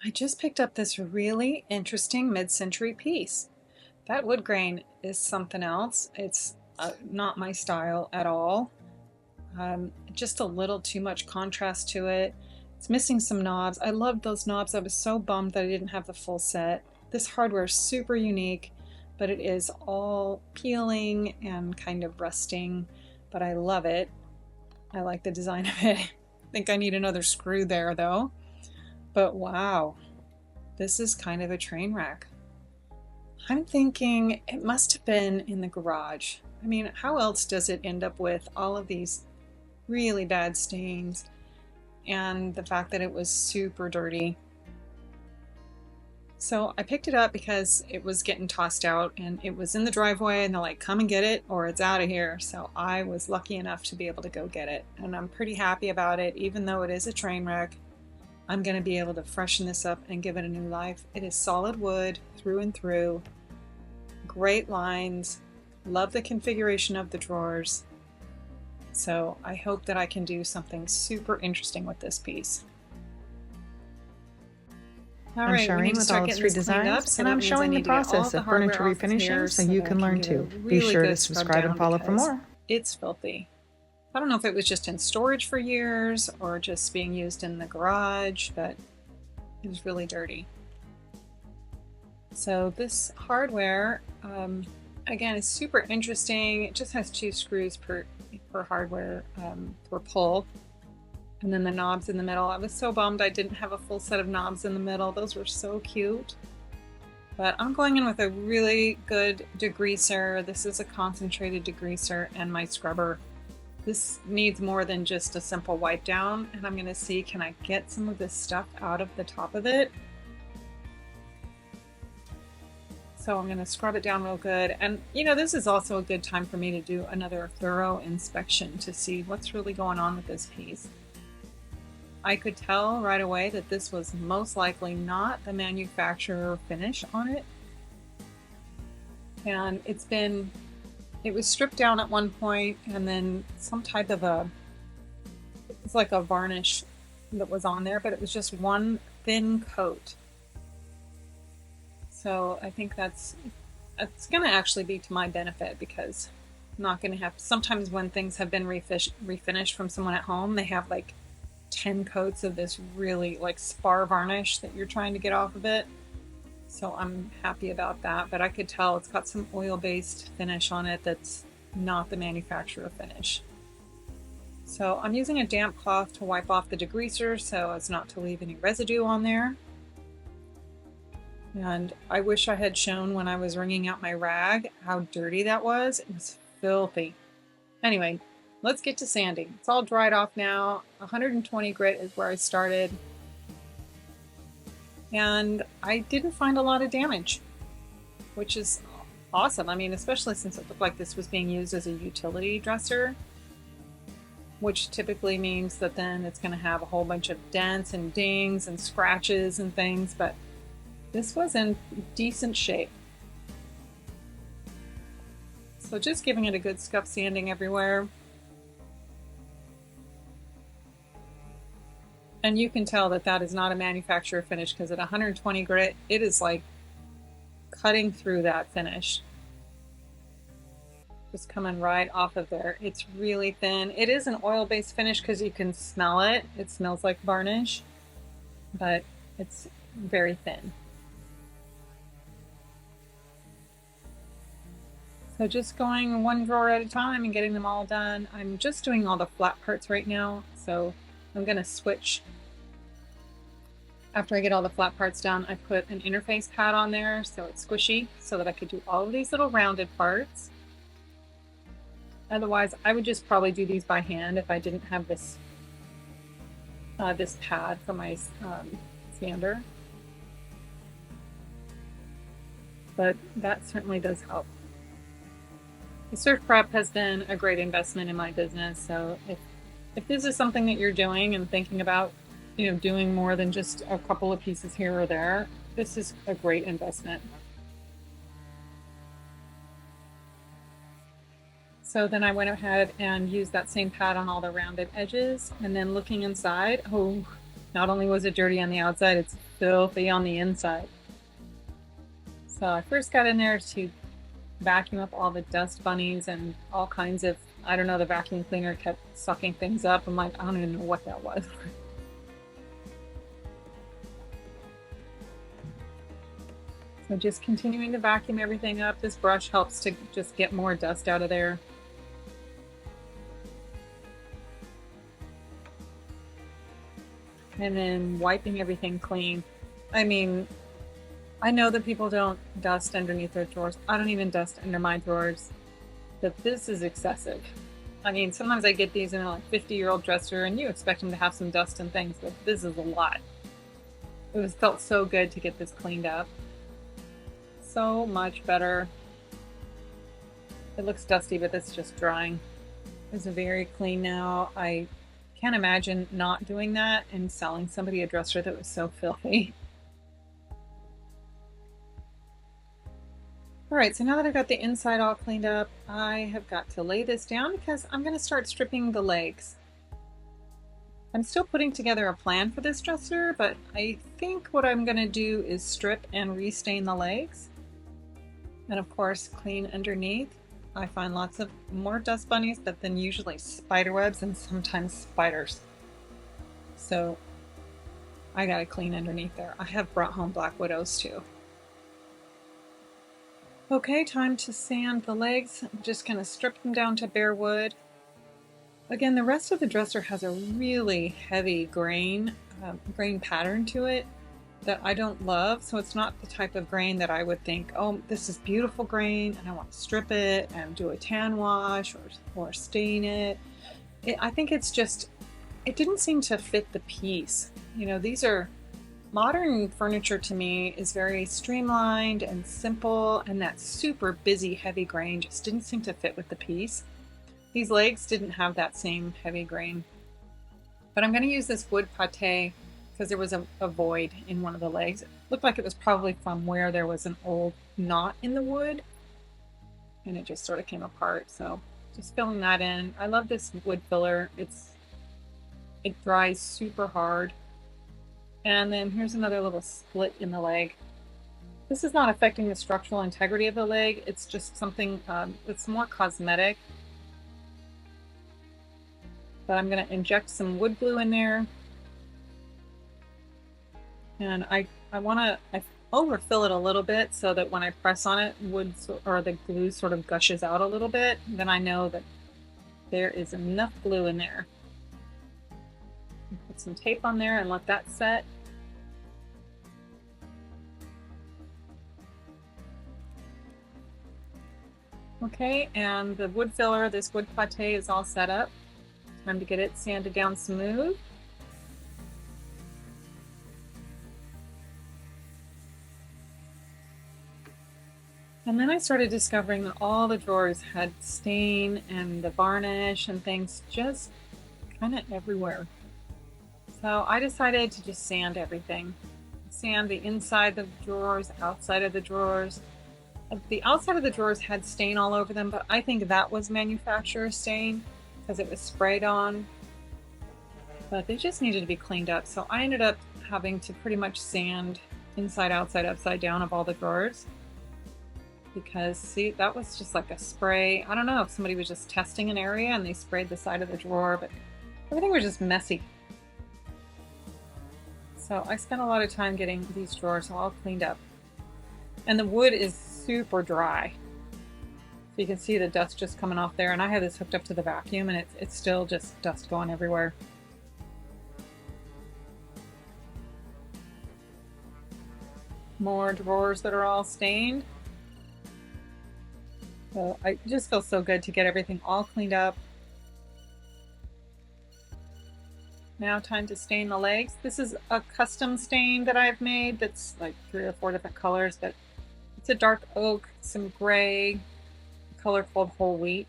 I just picked up this really interesting mid-century piece. That wood grain is something else. It's not my style at all. Just a little too much contrast to it. It's missing some knobs. I loved those knobs. I was so bummed that I didn't have the full set. This hardware is super unique, but it is all peeling and kind of rusting, but I love it. I like the design of it. I think I need another screw there though. But wow, this is kind of a train wreck. I'm thinking it must have been in the garage. I mean, how else does it end up with all of these really bad stains and the fact that it was super dirty? So I picked it up because it was getting tossed out and it was in the driveway and they're like, come and get it or it's out of here. So I was lucky enough to be able to go get it. And I'm pretty happy about it, even though it is a train wreck. I'm going to be able to freshen this up and give it a new life. It is solid wood through and through. Great lines. Love the configuration of the drawers. So I hope that I can do something super interesting with this piece. All right, we need to start getting this cleaned up, so and I'm that means I showing the need to get all process the of hardware furniture off of here refinishing so so you that I can learn get a too. Be really sure to good scrub subscribe and down follow for because more. it's filthy. I don't know if it was just in storage for years or just being used in the garage, but it was really dirty. So this hardware, again, is super interesting. It just has 2 screws per hardware per pull. And then the knobs in the middle. I was so bummed I didn't have a full set of knobs in the middle. Those were so cute. But I'm going in with a really good degreaser. This is a concentrated degreaser and my scrubber. This needs more than just a simple wipe down, and I'm going to see, can I get some of this stuff out of the top of it? So I'm going to scrub it down real good. And you know, this is also a good time for me to do another thorough inspection to see what's really going on with this piece. I could tell right away that this was most likely not the manufacturer finish on it. And it was stripped down at one point and then some type of it's like a varnish that was on there, but it was just one thin coat. So I think it's going to actually be to my benefit because I'm not going to have, sometimes when things have been refinished from someone at home, they have like 10 coats of this really like spar varnish that you're trying to get off of it. So I'm happy about that, but I could tell it's got some oil-based finish on it that's not the manufacturer finish. So I'm using a damp cloth to wipe off the degreaser so as not to leave any residue on there. And I wish I had shown when I was wringing out my rag how dirty that was. It was filthy. Anyway, let's get to sanding. It's all dried off now. 120 grit is where I started. And I didn't find a lot of damage, which is awesome. I mean, especially since it looked like this was being used as a utility dresser, which typically means that then it's going to have a whole bunch of dents and dings and scratches and things, but this was in decent shape. So just giving it a good scuff sanding everywhere. And you can tell that that is not a manufacturer finish because at 120 grit, it is like cutting through that finish. Just coming right off of there. It's really thin. It is an oil-based finish because you can smell it. It smells like varnish, but it's very thin. So just going one drawer at a time and getting them all done. I'm just doing all the flat parts right now, so I'm going to switch. After I get all the flat parts done, I put an interface pad on there so it's squishy so that I could do all of these little rounded parts. Otherwise, I would just probably do these by hand if I didn't have this this pad for my sander. But that certainly does help. The surf prep has been a great investment in my business, so if this is something that you're doing and thinking about, you know, doing more than just a couple of pieces here or there, this is a great investment. So then I went ahead and used that same pad on all the rounded edges, and then looking inside, oh, Not only was it dirty on the outside, it's filthy on the inside. So I first got in there to vacuum up all the dust bunnies and all kinds of, I don't know, the vacuum cleaner kept sucking things up. I'm like, I don't even know what that was. So just continuing to vacuum everything up. This brush helps to just get more dust out of there. And then wiping everything clean. I mean, I know that people don't dust underneath their drawers. I don't even dust under my drawers. But this is excessive. I mean, sometimes I get these in a 50-year-old dresser and you expect them to have some dust and things, but this is a lot. It felt so good to get this cleaned up. So much better. It looks dusty, but it's just drying. It's very clean now. I can't imagine not doing that and selling somebody a dresser that was so filthy. All right, so now that I've got the inside all cleaned up, I have got to lay this down because I'm going to start stripping the legs. I'm still putting together a plan for this dresser, but I think what I'm going to do is strip and restain the legs. And of course, clean underneath. I find lots of more dust bunnies, but then usually spider webs and sometimes spiders. So I gotta clean underneath there. I have brought home black widows too. Okay, time to sand the legs. I'm just gonna strip them down to bare wood. Again, the rest of the dresser has a really heavy grain pattern to it that I don't love. So it's not the type of grain that I would think, oh, this is beautiful grain and I want to strip it and do a tan wash or stain it. I think it's just, it didn't seem to fit the piece. You know, these are, modern furniture to me is very streamlined and simple, and that super busy heavy grain just didn't seem to fit with the piece. These legs didn't have that same heavy grain. But I'm going to use this wood pate because there was a void in one of the legs. It looked like it was probably from where there was an old knot in the wood and it just sort of came apart. So just filling that in. I love this wood filler. It dries super hard. And then here's another little split in the leg. This is not affecting the structural integrity of the leg. It's just something that's more cosmetic. But I'm going to inject some wood glue in there. And I overfill it a little bit so that when I press on it, the glue sort of gushes out a little bit. Then I know that there is enough glue in there. Put some tape on there and let that set. Okay, and the wood filler, this wood pate is all set up. Time to get it sanded down smooth. And then I started discovering that all the drawers had stain and the varnish and things just kind of everywhere. So I decided to just sand everything. Sand the inside of the drawers, outside of the drawers. The outside of the drawers had stain all over them, but I think that was manufacturer stain because it was sprayed on. But they just needed to be cleaned up. So I ended up having to pretty much sand inside, outside, upside down of all the drawers. Because see, that was just like a spray. I don't know if somebody was just testing an area and they sprayed the side of the drawer, but everything was just messy. So I spent a lot of time getting these drawers all cleaned up. And the wood is super dry. So you can see the dust just coming off there. And I have this hooked up to the vacuum and it's still just dust going everywhere. More drawers that are all stained. So I just feel so good to get everything all cleaned up. Now time to stain the legs. This is a custom stain that I've made that's like 3 or 4 different colors, but it's a dark oak, some gray, a color called whole wheat.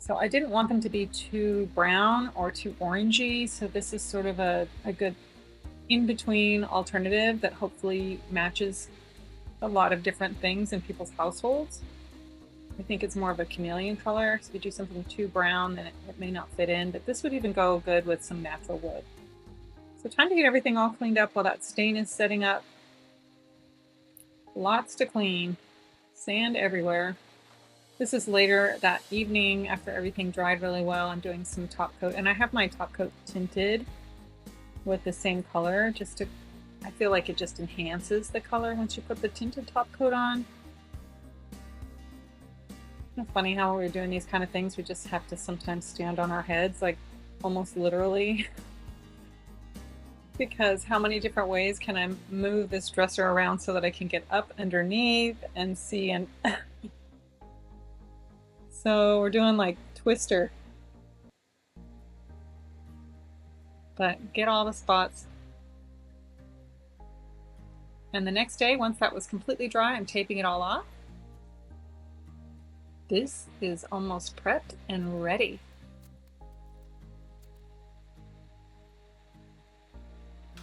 So I didn't want them to be too brown or too orangey, so this is sort of a good in-between alternative that hopefully matches a lot of different things in people's households. I think it's more of a chameleon color, so if you do something too brown then it may not fit in, but this would even go good with some natural wood. So time to get everything all cleaned up while that stain is setting up. Lots to clean. Sand everywhere. This is later that evening after everything dried really well. I'm doing some top coat, and I have my top coat tinted with the same color just to, I feel like it just enhances the color once you put the tinted top coat on. It's funny how we're doing these kind of things, we just have to sometimes stand on our heads, like almost literally. Because how many different ways can I move this dresser around so that I can get up underneath and see? And so we're doing like Twister, but get all the spots. And the next day, once that was completely dry, I'm taping it all off. This is almost prepped and ready.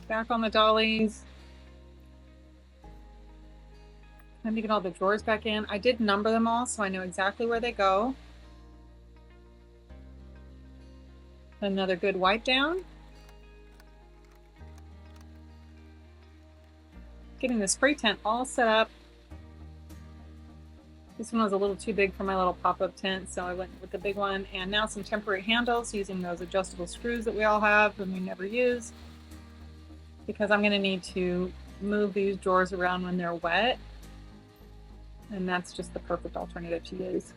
Back on the dollies. Time to get all the drawers back in. I did number them all so I know exactly where they go. Another good wipe down. Getting the spray tent all set up. This one was a little too big for my little pop-up tent, so I went with the big one. And now some temporary handles using those adjustable screws that we all have and we never use, because I'm going to need to move these drawers around when they're wet, and that's just the perfect alternative to use.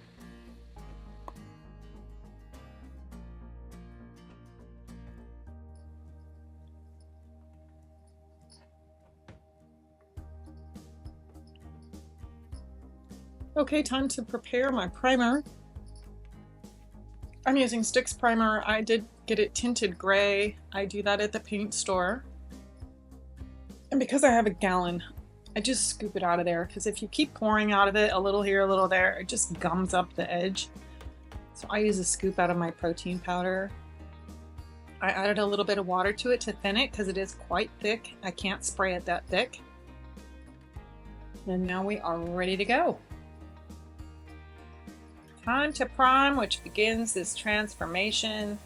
Okay, time to prepare my primer. I'm using Stix primer. I did get it tinted gray. I do that at the paint store. And because I have a gallon, I just scoop it out of there, because if you keep pouring out of it, a little here, a little there, it just gums up the edge. So I use a scoop out of my protein powder. I added a little bit of water to it to thin it because it is quite thick. I can't spray it that thick. And now we are ready to go. Time to prime, which begins this transformation.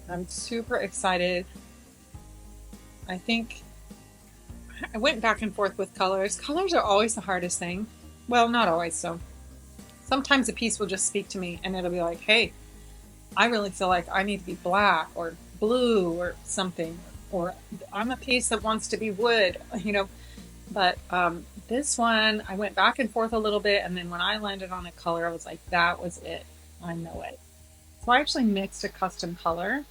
I'm super excited. I think I went back and forth with colors. Colors are always the hardest thing. Well, not always. So sometimes a piece will just speak to me and it'll be like, hey, I really feel like I need to be black or blue or something, or I'm a piece that wants to be wood, you know. But this one, I went back and forth a little bit, and then when I landed on a color, I was like, that was it. I know it. So I actually mixed a custom color.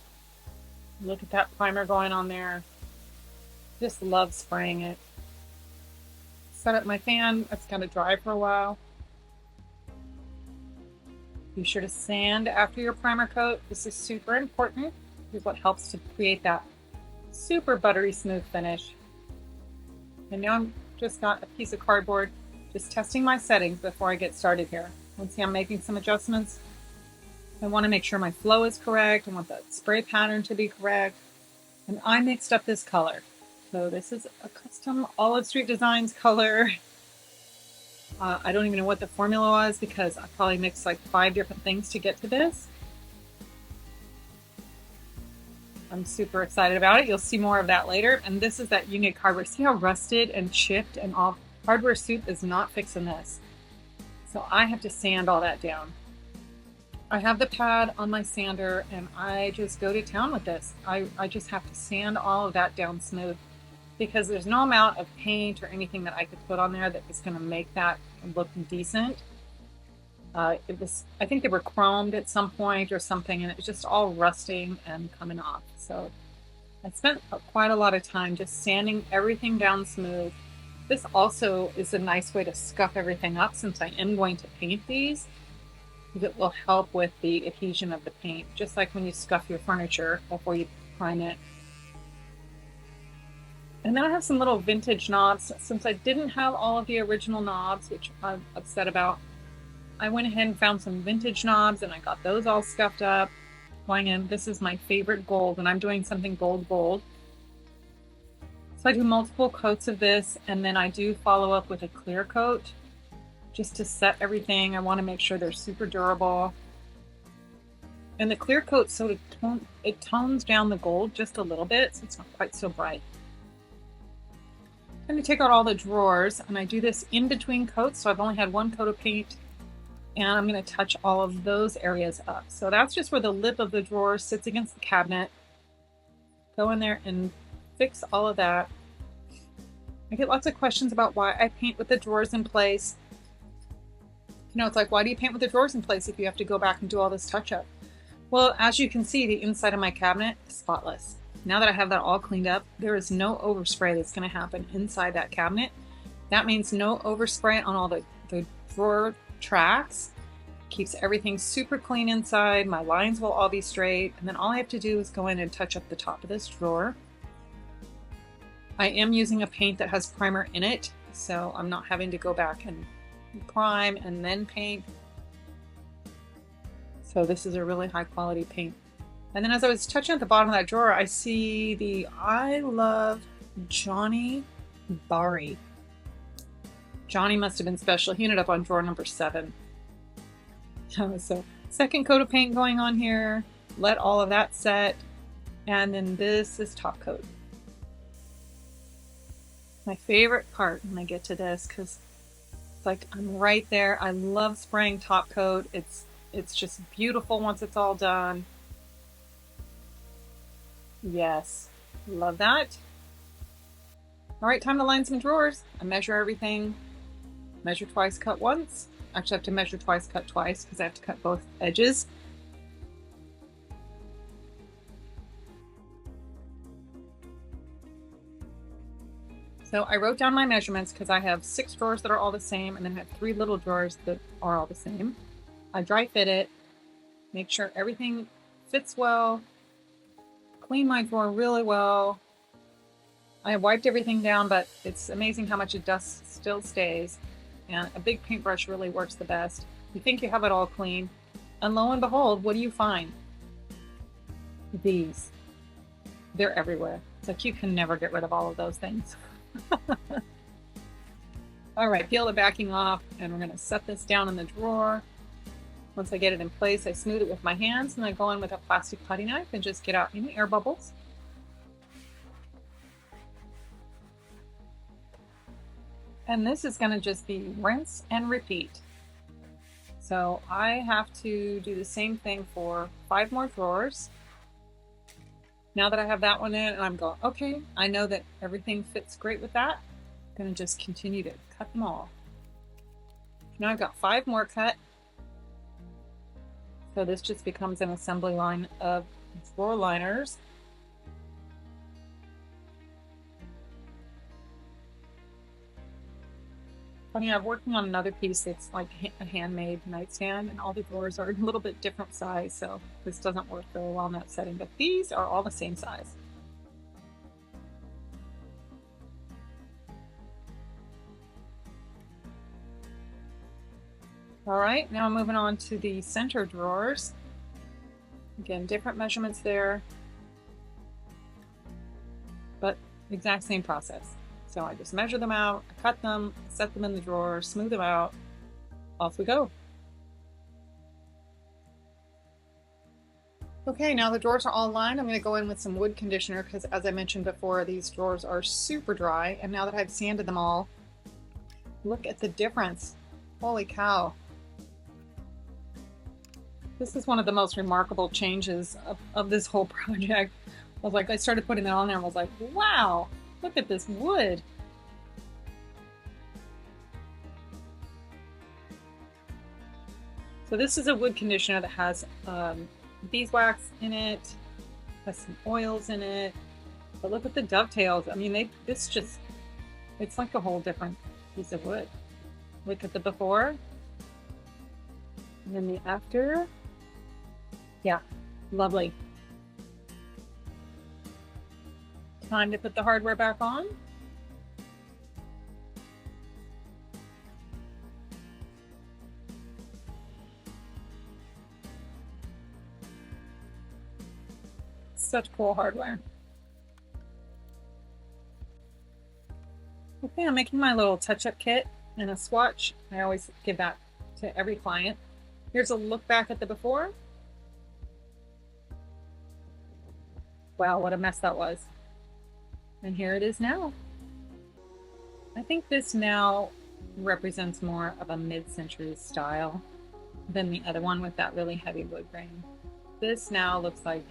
Look at that primer going on there. Just love spraying it. Set up my fan. It's got to dry for a while. Be sure to sand after your primer coat. This is super important. This is what helps to create that super buttery smooth finish. And now I'm just got a piece of cardboard, just testing my settings before I get started here. Let's see, I'm making some adjustments. I want to make sure my flow is correct. I want the spray pattern to be correct. And I mixed up this color. So this is a custom Olive Street Designs color. I don't even know what the formula was because I probably mixed like 5 different things to get to this. I'm super excited about it. You'll see more of that later. And this is that unique hardware. See how rusted and chipped and all? Hardware soup is not fixing this. So I have to sand all that down. I have the pad on my sander and I just go to town with this. I just have to sand all of that down smooth because there's no amount of paint or anything that I could put on there that is going to make that look decent. I think they were chromed at some point or something, and it was just all rusting and coming off. So I spent quite a lot of time just sanding everything down smooth. This also is a nice way to scuff everything up since I am going to paint these. It will help with the adhesion of the paint, just like when you scuff your furniture before you prime it. And then I have some little vintage knobs. Since I didn't have all of the original knobs, which I'm upset about, I went ahead and found some vintage knobs and I got those all scuffed up. Going in, this is my favorite gold, and I'm doing something gold. So I do multiple coats of this, and then I do follow up with a clear coat just to set everything. I want to make sure they're super durable. And the clear coat sort of it tones down the gold just a little bit, so it's not quite so bright. I'm going to take out all the drawers, and I do this in between coats, so I've only had one coat of paint, and I'm going to touch all of those areas up. So that's just where the lip of the drawer sits against the cabinet. Go in there and fix all of that. I get lots of questions about why I paint with the drawers in place. You know, it's like, why do you paint with the drawers in place if you have to go back and do all this touch up? Well, as you can see, the inside of my cabinet is spotless. Now that I have that all cleaned up, there is no overspray that's going to happen inside that cabinet. That means no overspray on all the drawer tracks. Keeps everything super clean inside. My lines will all be straight. And then all I have to do is go in and touch up the top of this drawer. I am using a paint that has primer in it, so I'm not having to go back and prime and then paint. So this is a really high quality paint. And then as I was touching at the bottom of that drawer, I see the I Love Johnny Bari. Johnny must have been special. He ended up on drawer number 7. So second coat of paint going on here. Let all of that set. And then this is top coat. My favorite part when I get to this, because it's like I'm right there. I love spraying top coat. It's just beautiful once it's all done. Yes, love that. All right, time to line some drawers. I measure everything. Measure twice, cut once. Actually, I have to measure twice, cut twice, because I have to cut both edges. So I wrote down my measurements because I have 6 drawers that are all the same, and then I have 3 little drawers that are all the same. I dry fit it, make sure everything fits well, clean my drawer really well. I wiped everything down, but it's amazing how much dust still stays. And a big paintbrush really works the best. You think you have it all clean, and lo and behold, what do you find? These. They're everywhere. It's like you can never get rid of all of those things. All right, peel the backing off, and we're going to set this down in the drawer. Once I get it in place, I smooth it with my hands, and I go in with a plastic putty knife and just get out any air bubbles. And this is going to just be rinse and repeat. So I have to do the same thing for 5 more drawers. Now that I have that one in, and I'm going, okay, I know that everything fits great with that. I'm going to just continue to cut them all. Now I've got 5 more cut. So this just becomes an assembly line of drawer liners. Funny, I'm working on another piece that's like a handmade nightstand, and all the drawers are a little bit different size, so this doesn't work very well in that setting, but these are all the same size. All right, now I'm moving on to the center drawers. Again, different measurements there, but exact same process. So I just measure them out, I cut them, set them in the drawer, smooth them out, off we go. Okay, now the drawers are all lined. I'm going to go in with some wood conditioner because, as I mentioned before, these drawers are super dry. And now that I've sanded them all, look at the difference. Holy cow. This is one of the most remarkable changes of this whole project. I was like, I started putting it on there and was like, wow, look at this wood. So this is a wood conditioner that has beeswax in it, has some oils in it. But look at the dovetails. I mean, it's like a whole different piece of wood. Look at the before and then the after. Yeah, lovely. Time to put the hardware back on. Such cool hardware. Okay, I'm making my little touch-up kit and a swatch. I always give that to every client. Here's a look back at the before Wow, what a mess that was. And here it is now. I think this now represents more of a mid-century style than the other one with that really heavy wood grain. This now looks like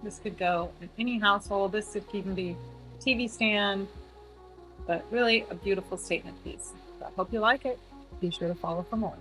this could go in any household. This could even be a TV stand, but really a beautiful statement piece. So I hope you like it. Be sure to follow for more.